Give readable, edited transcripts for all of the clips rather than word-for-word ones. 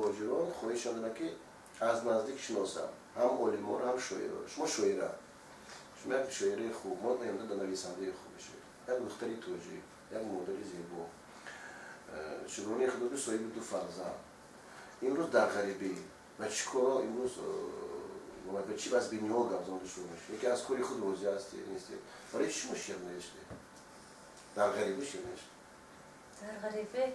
مهاجران خواهشان دارن که از نزدیک شناسم هم علما رو هم شاعرها. شما شاعره، شما یک شاعره خوب، ما میگم در نویسنده خوب شعر، یک دختری توجیه، یک مادر زیبا، شگرانی خدا صاحب دو فرزند، امروز در غریبی و چیکارا امروز و چی بس بینی‌ها گذاشته شده میشه. یکی از کاری خود روزی هستی نیست. برای چی مشکل نوشته؟ در غریبه چی نوشته؟ در غریبه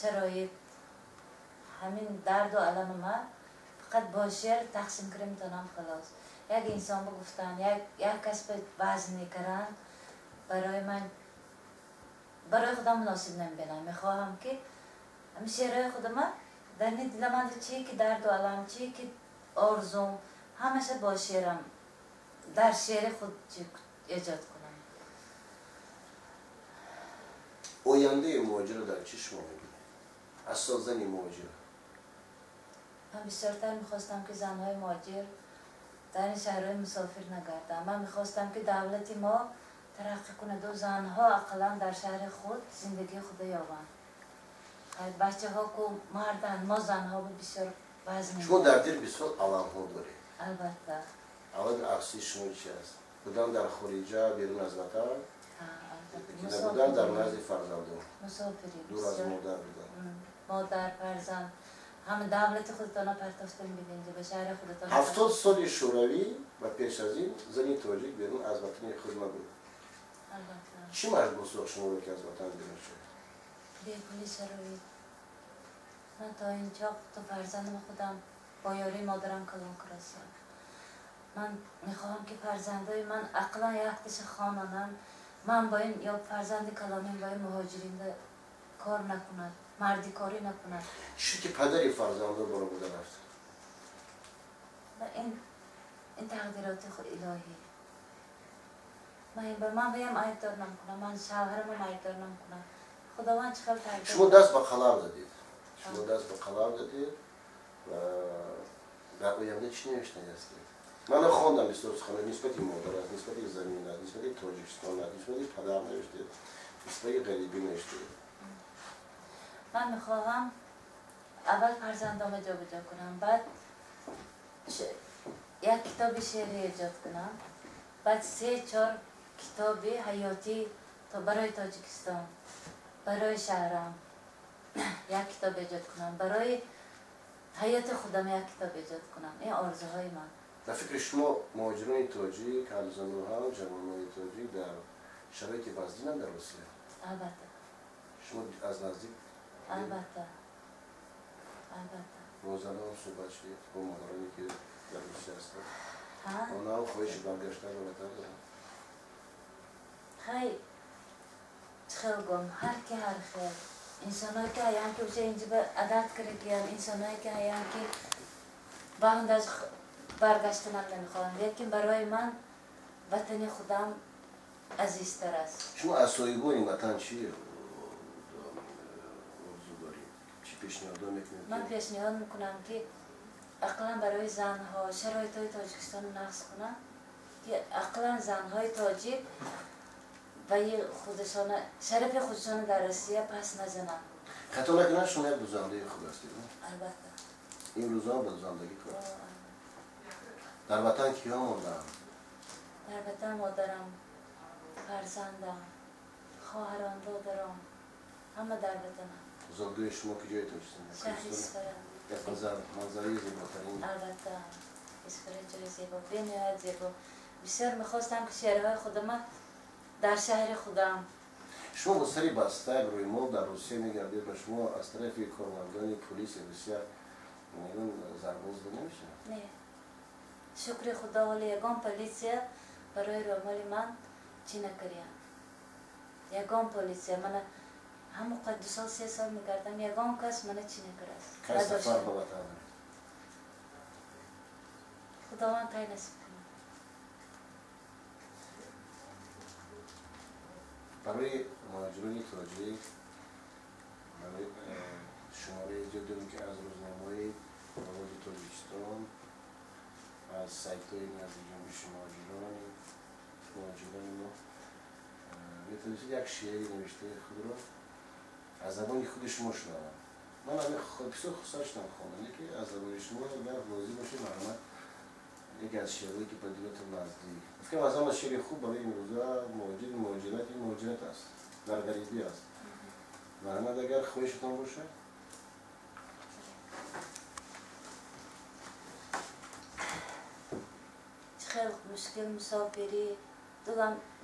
شرایط همین درد و علم ما فقط با شعر تقسیم کنیم میتونم خلاص. یک انسان بگفتن یک کس به وزن میکرن برای خودم مناسب نمیبینم. میخواهم که همین شعرهای خودم در دلم چی که درد و علم، چی که آرزوم همیشه با شعرم در شعر خود ایجاد کنم. آینده مهاجر در چی شما میبینید؟ اساساً مهاجر من بسیارتر میخواستم که زنهای مهاجر در این شهرهای مسافر نگردم. من میخواستم که دولت ما ترقی کنه و زنها اقلا در شهر خود زندگی خود یابند. بچه ها که مردن، ما زنها بود بسیار وزنی. شما در دل بسیار علم ها دارید. البته. اول عکسی شما چی است؟ بودن در خارجه بیرون از وطن؟ البته. بودن در نزد فرزندان. مسافری. دور از مادر بودن. مادر، فرزند. همه دولت خودتان پرتافته می‌بینید به شهر خودتان. 70 سال شوروی و پیش از این زنی تاجیک بیرون از وطن خود نبود. البته. چی مجبور ساخت شما رو که از وطن بیرون شد؟ بی‌پولی شرایط. من تا اینجا تا فرزندم خودم با یاری مادرم کلان کرسم. من میخواهم که فرزندای من عقلا یک دش خانانم. من با این یا فرزند کلانیم با این مهاجرین کار نکند، مردی کاری نکند. چی که پدری فرزنده برو بوده رفت؟ این تقدیرات خود الهی. من بیم عیب دار نمیکنم، من شوهرم عیب دار نمیکنم. خداوند چقدر تقدیر. شما دست به قلم زدید. شما دست به قلم زدید و در آینده چی نوشته هستید؟ من خواندم بسیار سخنان نسبت مادر است، نسبت زمین است، نسبت تاجیکستان است، نسبت پدر نوشته، نسبت غریبی نوشته. من میخواهم اول فرزندام جابجا کنم، بعد یک کتاب شعری ایجاد کنم، بعد 3-4 کتاب حیاتی تا برای تاجیکستان، برای شهرم یک کتاب ایجاد کنم، برای حیات خودم یک کتاب ایجاد کنم. این آرزوهای من. در فکر شما مهاجران تاجیک، زنها، جوانان تاجیک در شرایط وضعی در روسیه؟ البته. شما از نزدیک؟ البته. با زنان صحبت شدید با مادرانی که در روسیه هستند؟ اونا هم خواهش برگشتن به وطن دارن؟ خیلی خیلی هر کی هر خیر. انسانایی که هیان که بشه اینجا به عدد کرگیان، انسانایی که هیان که باند از برگشتنم نمیخوام، لیکن برای من وطن خودم عزیزتر است. شما از صاحبان این وطن چی آرزو دارید؟ چی پیشنهاد میکنید؟ من پیشنهاد میکنم که اقلا برای زنها شرایط های تاجیکستان رو نقص کنم که اقلا زنهای تاجیک و خودشان شرف خودشان در روسیه پس نزنم. خطا نکنن شما یک دوزنده خوب هستید؟ البته. این روزا به دوزندگی کنید. در وطن کیا موندن؟ در وطن مادرم، فرزندم، خواهران، دادرم، همه در وطنم. بزرگوی شما که جایتون هستند؟ شهریستان. یک منظره زیباترین. البته. اسپره جای زیبا، بینهایت زیبا. بسیار میخواستم که شعرهای خودم در شهر خودم. شما با سری بسته روی مال در روسیه میگردید و شما از طرف کارمندان پلیس روسیه زرباز نمیشه؟ نه. شکر خدا ولی یگان پلیسیا برای رامال من چی نکریم. یگان پلیسیا من همون قد 2 سال 3 سال میگردم یگان کس من چی نکرد. که سفر به وطن خداوند تای نصیب کنه. برای مهاجران تاجیک برای شماره ایجاد داریم که از روزنامه‌های رواج تاجیکستان از سایت‌های نزدیک جنبش مهاجران ما میتونید یک شعری نوشته خود رو از از زبان خود شما شنوم. من همه بسیار خوشحالشم خواندم که از زبان شما اگر راضی باشه مرحمت یکی از شعرهایی که بدیهاتون نزدیک فکر کنم از همه شعر خوب برای این روزا موجنت است در غریبی است مرحمت اگر خواهشتان باشه خیلی مشکل مسافری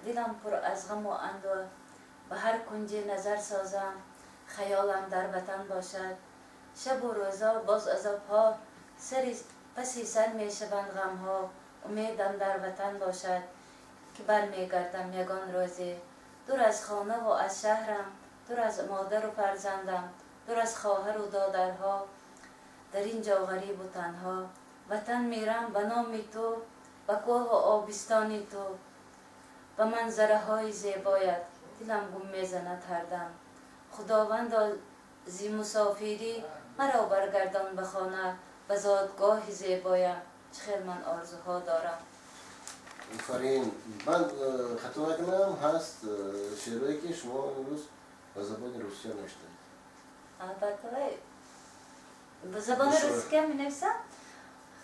دلم پر از غم و اندوه به هر کنج نظر سازم خیالم در وطن باشد شب و روزا باز عذابها پسی سر می شوند غمها امیدم در وطن باشد که بر می گردم یگان روزی دور از خانه و از شهرم دور از مادر و فرزندم دور از خواهر و دادرها در اینجا غریب و تنها وطن میرم به نام تو به کوه و آبستانی تو به منظره های زیبایت دلم گم میزند هر دم خداوند زی مسافری مرا برگردان به خانه به زادگاه زیبایم چخیل من آرزوها دارم. آفرین. من خطا نکنم هست شعرهایی که شما امروز به زبان روسیه نوشتید. البته به زبان روسیه می نویسم.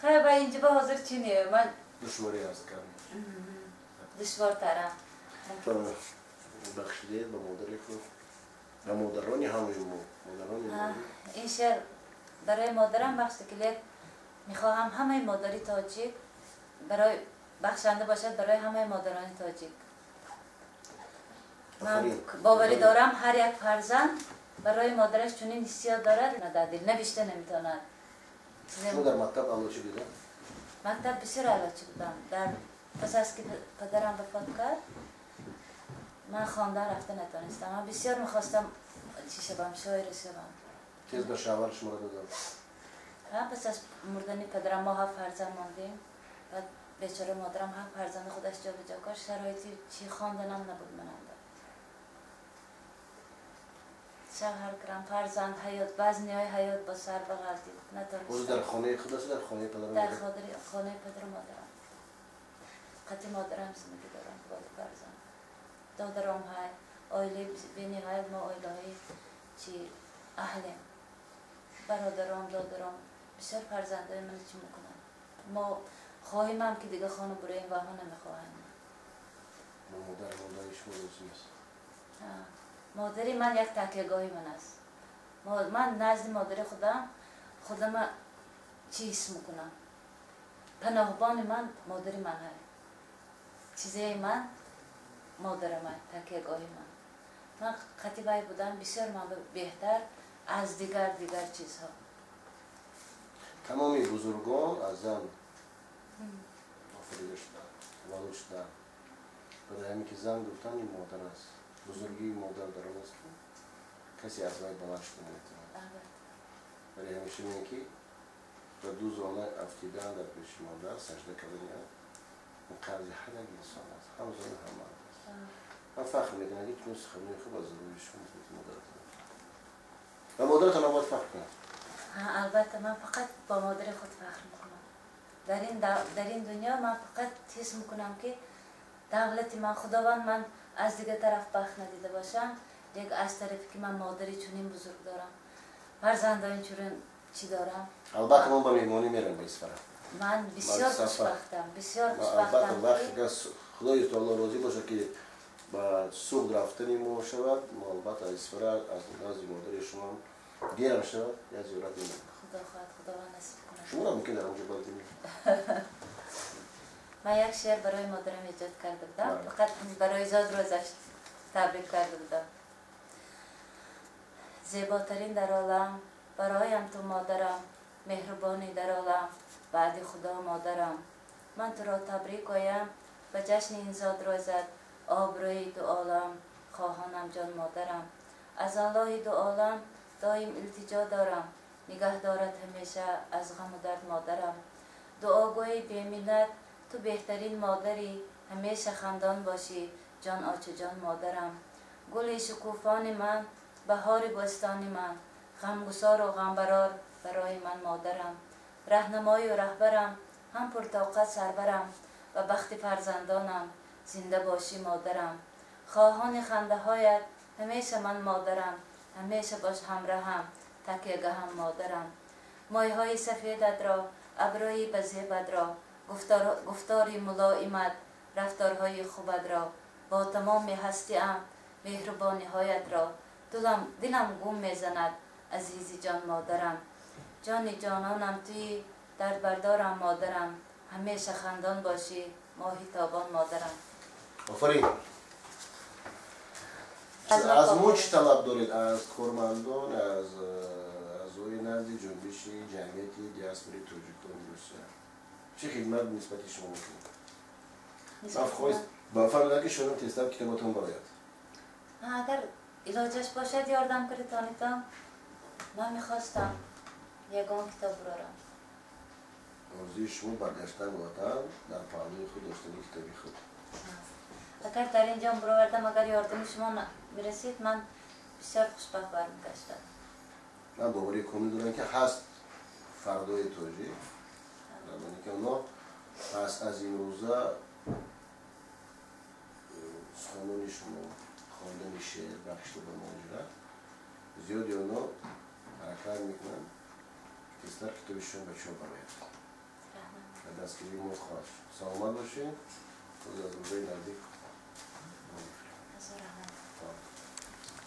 خیلی با اینجا به حاضر چینیه من دشواری هست کردن. دشوارترم. بخشیده به مادر خود و مادرانی همین این شعر برای مادرم بخشیده که میخواهم همه مادری تاجیک برای بخشنده باشد برای همه مادران تاجیک. من باوری دارم هر یک فرزند برای مادرش چنین حسیات دارد نه در دل نوشته نمیتواند. شما در مکتب اول چی بودن؟ مکتب بسیار اول چی بودم. پس از که پدرم وفات کرد من خواندن رفته نتونستم. من بسیار میخواستم چی شدم شاعر شدم. تیز به شاور شما رو دادم. پس از مردن پدرم ما 7 فرزند ماندیم. بعد بیچاره مادرم هم فرزند خودش جا به جا کرد. شرایطی چی خواندنم نبود منم. شهر کردم فرزند حیات بعضی های حیات با سر بغلدید نتونستم. در خانه خود است در خانه پدرم؟ در خانه پدر و مادرم. قطع مادرم زندگی دارم که باید فرزند. دادرم های آیله بینی های ما آیله های چی اهلیم. برادرم دادرم بسیار فرزنده من چی میکنم. ما خواهیم هم که دیگه خانه براییم و ها نمیخواهیم. مادرش موضوعی است. مادری من یک تکیهگاهی من است. من نزد مادر خودم چی حس میکنم. پناهبان من مادری من هست. چیزی من مادر من تکیهگاهی من خطیبه بودم بسیار من بهتر از دیگر چیزها. تمامی بزرگان از زن آفریده شدن ولو شدن برای همین که زن گفتن این مادر است. بزرگی مادر در آن است که کسی از وی بلند شده نمیتواند. برای همیشه میگن که به دو زانو افتیدن در پیش مادر سجده کردن این قرض هر یک انسان است. هم زن هم مرد است. من فخر میکنم هیچ نوع سخنی خوب از زبان شما مادرتان و مادرتان هم باید فخر کنم. البته من فقط با مادر خود فخر میکنم. در این دنیا من فقط حس میکنم که دولت من خداوند من از دیگه طرف بخت ندیده باشم. یک از طرفی که من مادری چنین بزرگ دارم. فرزندان چنین چی دارم. البته من با مهمانی میرم به اسفر. من بسیار خوشبختم. البته وقتی که خدای تعالی راضی باشه که با صبح رفتنی ما شود ما البته اسفر از نزد مادر شما گیرم شود یا زیارت میرم. خداوند نصیب کنه. شما ممکن در اونجا باید من یک شعر برای مادرم ایجاد کرده بودم. فقط برای زاد روزش تبریک کرده بودم. زیباترین در عالم برایم تو مادرم، مهربانی در عالم بعد خدا مادرم. من تو را تبریک گویم به جشن این زاد روزت آبروی دو عالم خواهانم جان مادرم. از الله دو عالم دایم التجا دارم نگه دارد همیشه از غم و درد مادرم. دعاگوی بی‌منت تو بهترین مادری همیشه خندان باشی جان آچه جان مادرم. گل شکوفان من بهار بستان من غمگسار و غمبرار برای من مادرم. رهنمای و رهبرم هم پرطاقت سرورم و بخت فرزندانم زنده باشی مادرم. خواهان خنده هایت همیشه من مادرم همیشه باش همراهم، تکیه هم مادرم. مویهای سفیدت را، ابروی بزیبت را، گفتاری ملایمت، رفتارهای خوبت را، با تمام هستیم مهربانی هایت را، دلم گم میزند عزیزی جان مادرم. جانی جانانم توی درد بردارم مادرم، همیشه خندان باشی ماهی تابان مادرم. آفرین. از موچ طلب دارید از کارمندان از اعضای نزد جنبش جمعیت دیاسپوری تاجیکان روسیه چه خدمت نسبت شما میکنید؟ با فهمیدم که شما تستم کتابتون برایت. اگر علاجش باشد یاردم کنید من میخواستم یگان کتاب برارم. آرزوی شما برگشتن وطن در پهلوی خود داشتن کتابی خود. اگر در اینجا برآوردم اگر یاردم شما میرسید من بسیار خوشبخت برمیگشتم. من باوری کامل دارم که هست فردای توجی زمانی که اونا پس از این روزا سخنان شما خواندن شعر بخشته به ماجرا زیادی اونا حرکت میکنن کسی‌ها کتابشون بچه‌ها برایت. دستگیری ما خواهد. سلامت باشین. خدا از روزای نزدیک